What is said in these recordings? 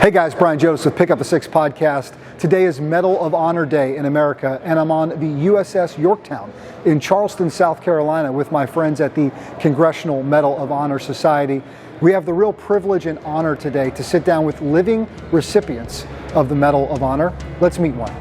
Hey guys, Brian Joseph, Pick Up the Six podcast. Today is Medal of Honor Day in America, and I'm on the USS Yorktown in Charleston, South Carolina with my friends at the Congressional Medal of Honor Society. We have the real privilege and honor today to sit down with living recipients of the Medal of Honor. Let's meet one.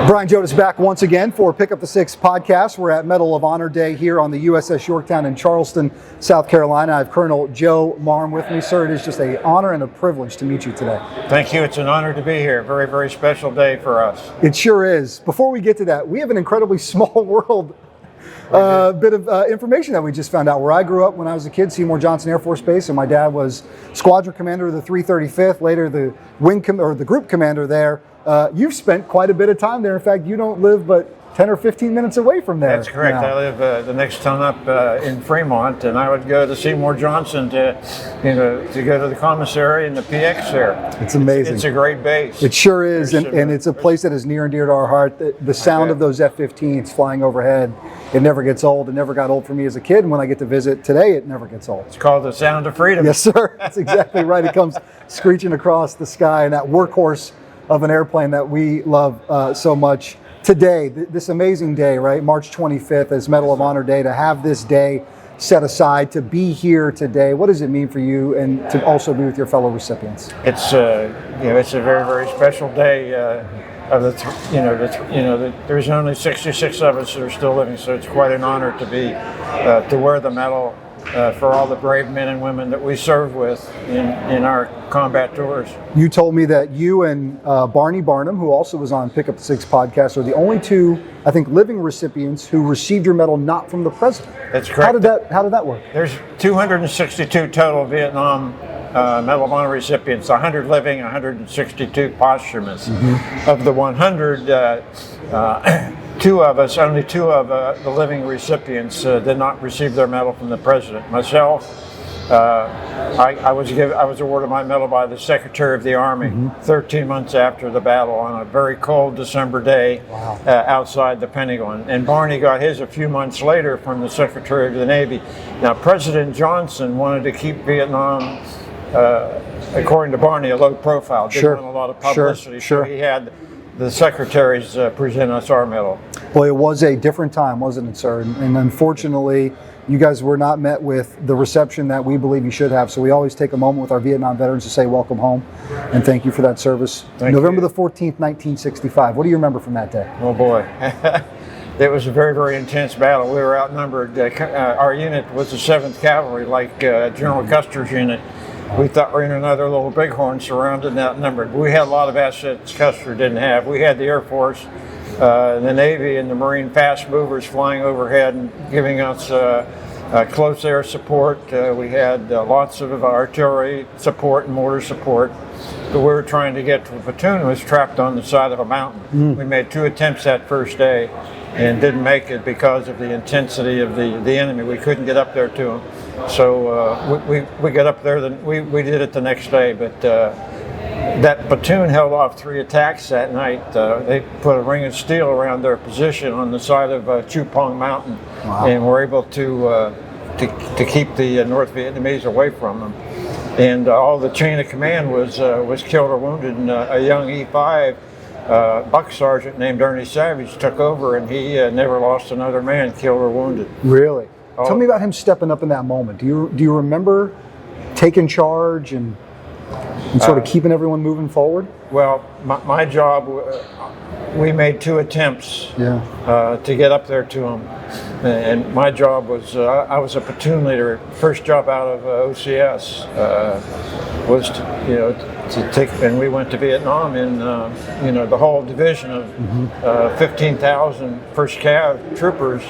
Brian Jodas back once again for Pick Up the Six podcast. We're at Medal of Honor Day here on the USS Yorktown in Charleston, South Carolina. I have Colonel Joe Marm with me. Sir, it is just an honor and a privilege to meet you today. Thank you. It's an honor to be here. Very, very special day for us. It sure is. Before we get to that, we have an incredibly small world bit of information that we just found out. Where I grew up when I was a kid, Seymour Johnson Air Force Base, and my dad was squadron commander of the 335th, later the the group commander there. You've spent quite a bit of time there. In fact, you don't live but 10 or 15 minutes away from there. That's correct. Now. I live the next town up in Fremont, and I would go to Seymour Johnson to go to the commissary and the PX there. It's amazing. It's a great base. It sure is, and it's a place that is near and dear to our heart. The sound of those F-15s flying overhead, it never gets old. It never got old for me as a kid, and when I get to visit today, it never gets old. It's called the sound of freedom. Yes, sir. That's exactly right. It comes screeching across the sky, and that workhorse of an airplane that we love so much. Today, this amazing day, right? March 25th is Medal of Honor Day. To have this day set aside, to be here today, what does it mean for you, and to also be with your fellow recipients? It's it's a very, very special day. There's only 66 of us that are still living, so it's quite an honor to be to wear the medal for all the brave men and women that we serve with in our combat tours. You told me that you and Barney Barnum, who also was on Pick Up the Six podcast, are the only two, I think, living recipients who received your medal not from the president. That's correct. How did that work? There's 262 total Vietnam Medal of Honor recipients, 100 living, 162 posthumous. Mm-hmm. Of the 100, only two of the living recipients did not receive their medal from the president. Myself, I was awarded my medal by the Secretary of the Army 13 months after the battle on a very cold December day. Wow. Outside the Pentagon. And Barney got his a few months later from the Secretary of the Navy. Now, President Johnson wanted to keep Vietnam, according to Barney, a low profile. Didn't want a lot of publicity. Sure. So he had the secretaries present us our medal. Well, it was a different time, wasn't it, sir? And unfortunately, you guys were not met with the reception that we believe you should have. So we always take a moment with our Vietnam veterans to say welcome home and thank you for that service. November the 14th, 1965. What do you remember from that day? Oh, boy. It was a very, very intense battle. We were outnumbered. Our unit was the 7th Cavalry, like General Custer's unit. We thought we were in another little bighorn, surrounded and outnumbered. We had a lot of assets Custer didn't have. We had the Air Force, the Navy, and the Marine fast movers flying overhead and giving us close air support. We had lots of artillery support and mortar support. But we were trying to get to the platoon was trapped on the side of a mountain. We made 2 attempts that first day and didn't make it because of the intensity of the enemy. We couldn't get up there to them. So we got up there, we did it the next day, but that platoon held off 3 attacks that night. They put a ring of steel around their position on the side of Chupong Mountain. Wow. And were able to keep the North Vietnamese away from them. And all the chain of command was killed or wounded, and a young E5 buck sergeant named Ernie Savage took over, and he never lost another man killed or wounded. Really? Tell me about him stepping up in that moment. Do you remember taking charge and sort of keeping everyone moving forward? Well, my job, we made 2 attempts to get up there to him. And my job was, I was a platoon leader. First job out of OCS was to take, and we went to Vietnam in, the whole division of 15,000 First Cav troopers.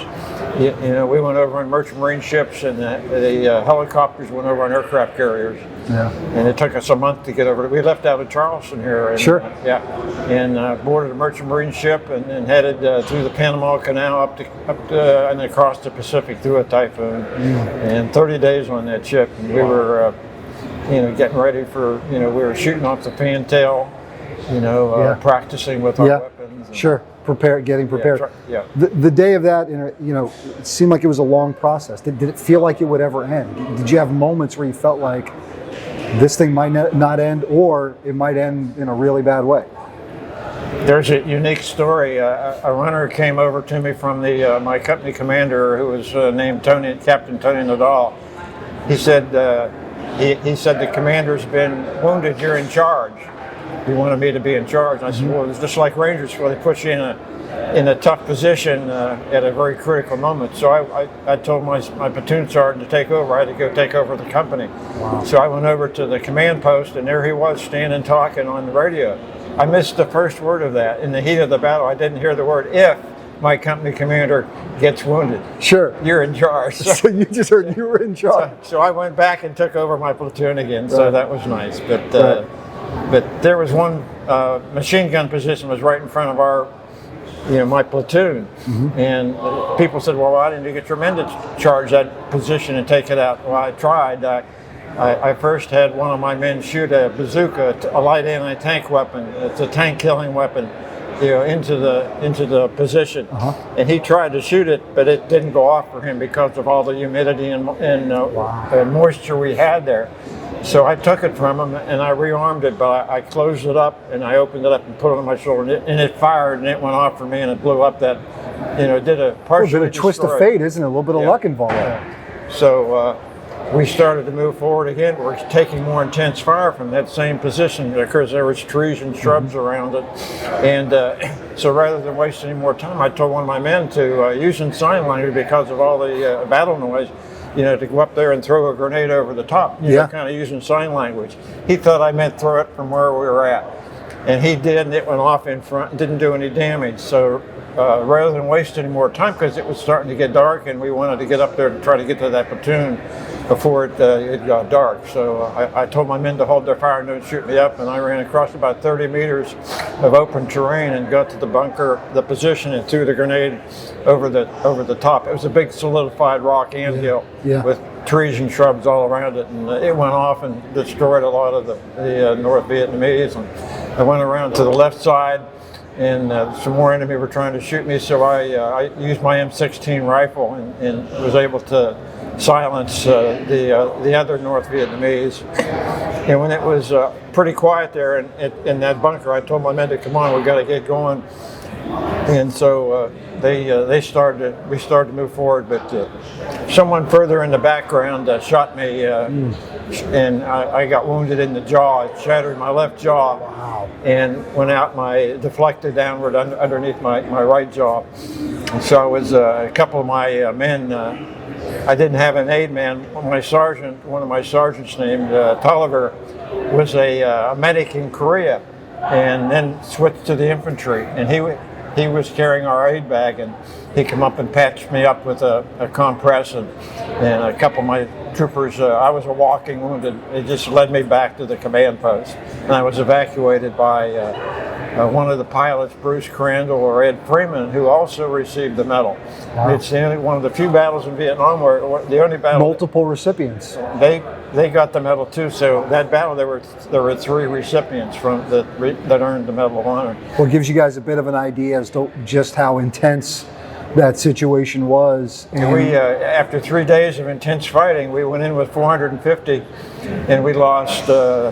We went over on merchant marine ships, and the helicopters went over on aircraft carriers. Yeah. And it took us a month to get over. We left out of Charleston here. And, sure. And boarded a merchant marine ship and headed through the Panama Canal up to and across the Pacific through a typhoon. And 30 days on that ship. And we were, getting ready for, we were shooting off the fantail, practicing with our weapons. Sure. getting prepared. Yeah. The day of that, it seemed like it was a long process. Did it feel like it would ever end? Did you have moments where you felt like this thing might not end, or it might end in a really bad way? There's a unique story. A runner came over to me from my company commander, who was named Captain Tony Nadal. He said the commander's been wounded. You're in charge. He wanted me to be in charge. And I said, well, it's just like Rangers, where they put you in a tough position at a very critical moment. So I told my platoon sergeant to take over. I had to go take over the company. Wow. So I went over to the command post, and there he was standing talking on the radio. I missed the first word of that. In the heat of the battle, I didn't hear the word "if my company commander gets wounded." Sure. You're in charge. So you just heard you were in charge. So I went back and took over my platoon again. So that was nice. But there was one machine gun position was right in front of my platoon. And people said, well, why didn't you get your men to charge that position and take it out? Well, I tried. I first had one of my men shoot a bazooka, a light anti-tank weapon. It's a tank killing weapon, into the position. And he tried to shoot it, but it didn't go off for him because of all the humidity and moisture we had there. So I took it from him and I rearmed it, but I closed it up and I opened it up and put it on my shoulder, and it fired and it went off for me, and it blew up that, it did a partially. A bit of twist of fate, isn't it? A little bit of luck involved. So we started to move forward again. We're taking more intense fire from that same position because there was trees and shrubs around it. And so rather than waste any more time, I told one of my men to, using sign language because of all the battle noise, to go up there and throw a grenade over the top, kind of using sign language. He thought I meant throw it from where we were at. And he did, and it went off in front and didn't do any damage. So rather than waste any more time, because it was starting to get dark and we wanted to get up there to try to get to that platoon before it got dark. So I told my men to hold their fire and don't shoot me up, and I ran across about 30 meters of open terrain and got to the bunker, the position, and threw the grenade over the top. It was a big solidified rock anthill with trees and shrubs all around it, and it went off and destroyed a lot of the North Vietnamese. And I went around to the left side, and some more enemy were trying to shoot me, so I used my M16 rifle and was able to silence the other North Vietnamese. And when it was pretty quiet there in that bunker, I told my men to come on, we got to get going. And so we started to move forward, but someone further in the background shot me, and I got wounded in the jaw. It shattered my left jaw. Wow. And went out deflected downward underneath my right jaw. And so I was a couple of my men. I didn't have an aide man. One of my sergeants named Tolliver was a medic in Korea, and then switched to the infantry. And he was carrying our aid bag, and he came up and patched me up with a compress, and a couple of my troopers. I was a walking wounded. It just led me back to the command post, and I was evacuated by one of the pilots, Bruce Crandall or Ed Freeman, who also received the medal. Wow. It's one of the few battles in Vietnam where the only battle. Multiple recipients. They got the medal too. So that battle, there were 3 recipients that earned the Medal of Honor. Well, it gives you guys a bit of an idea as to just how intense that situation was. And we, after 3 days of intense fighting, we went in with 450, and we lost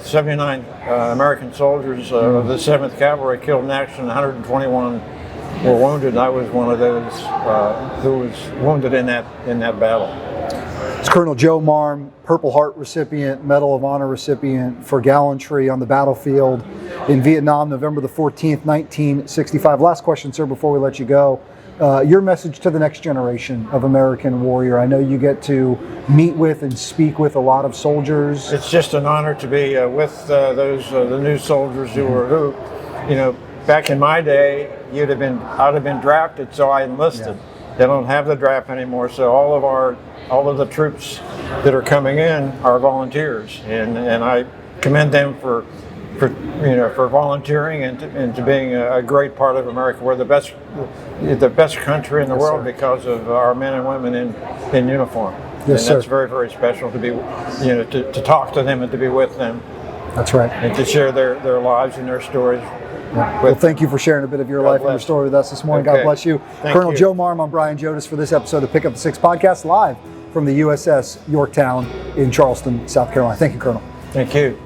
79 American soldiers of the 7th Cavalry killed in action. 121 were wounded. I was one of those who was wounded in that battle. It's Colonel Joe Marm, Purple Heart recipient, Medal of Honor recipient for gallantry on the battlefield in Vietnam, November the 14th, 1965. Last question, sir, before we let you go. Your message to the next generation of American warrior. I know you get to meet with and speak with a lot of soldiers. It's just an honor to be with the new soldiers who, back in my day, I'd have been drafted, so I enlisted. Yeah. They don't have the draft anymore, so all of the troops that are coming in are volunteers, and I commend them for volunteering and to being a great part of America. We're the best country in the world because of our men and women in uniform. Yes, and sir. That's very, very special to be, to talk to them and to be with them. That's right. And to share their lives and their stories Well, thank you for sharing a bit of your life and your story with us this morning. Okay. God bless you. Thank Colonel you. Joe Marm, I'm Brian Jodas for this episode of Pick Up the Six podcast live from the USS Yorktown in Charleston, South Carolina. Thank you, Colonel. Thank you.